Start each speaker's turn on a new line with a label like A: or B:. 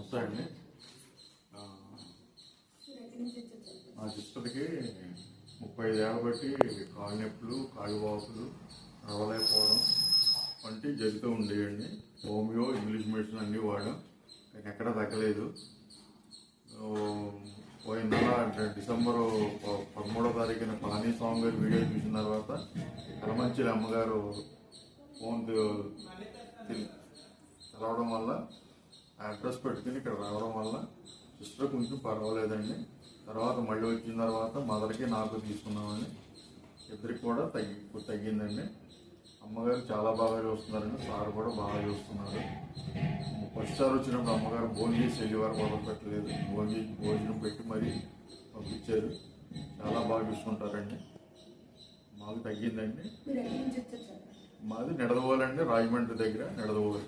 A: నమస్తే అండి. నా సిస్టర్కి 35 ఏళ్ళ బట్టి కాలు నొప్పులు, కాలు వాపులు, నడవలేకపోవడం వంటి జరుగుతూ ఉండేయండి. హోమియో, ఇంగ్లీష్ మెడిసిన్ అన్నీ వాడాం, కానీ ఎక్కడా తగ్గలేదు. పోయిన నెల డిసెంబరు 13వ తారీఖున పళని స్వామి గారి వీడియో చూసిన తర్వాత కలమంచిలి అమ్మగారు ఫోన్ తెలవడం వల్ల అడ్రస్ పెట్టుకుని ఇక్కడ రావడం వల్ల సిస్టర్ కొంచెం పర్వాలేదండి. తర్వాత మళ్ళీ వచ్చిన తర్వాత మదర్కి నాకు తీసుకున్నామని ఇద్దరికి కూడా తగ్గిందండి. అమ్మగారు చాలా బాగా చూస్తున్నారండి, సార్ కూడా బాగా చూస్తున్నారు. ఫస్ట్ సార్ వచ్చినప్పుడు అమ్మగారు భోజనం చేసి వెళ్ళేవారు, మొదలు పెట్టలేదు. భోజనం పెట్టి మరీ పంపించారు. చాలా బాగా చూసుకుంటారండి. మాకు తగ్గిందండి. మాది నిడదవోలండి, రాజమండ్రి దగ్గర నిడదవోలు.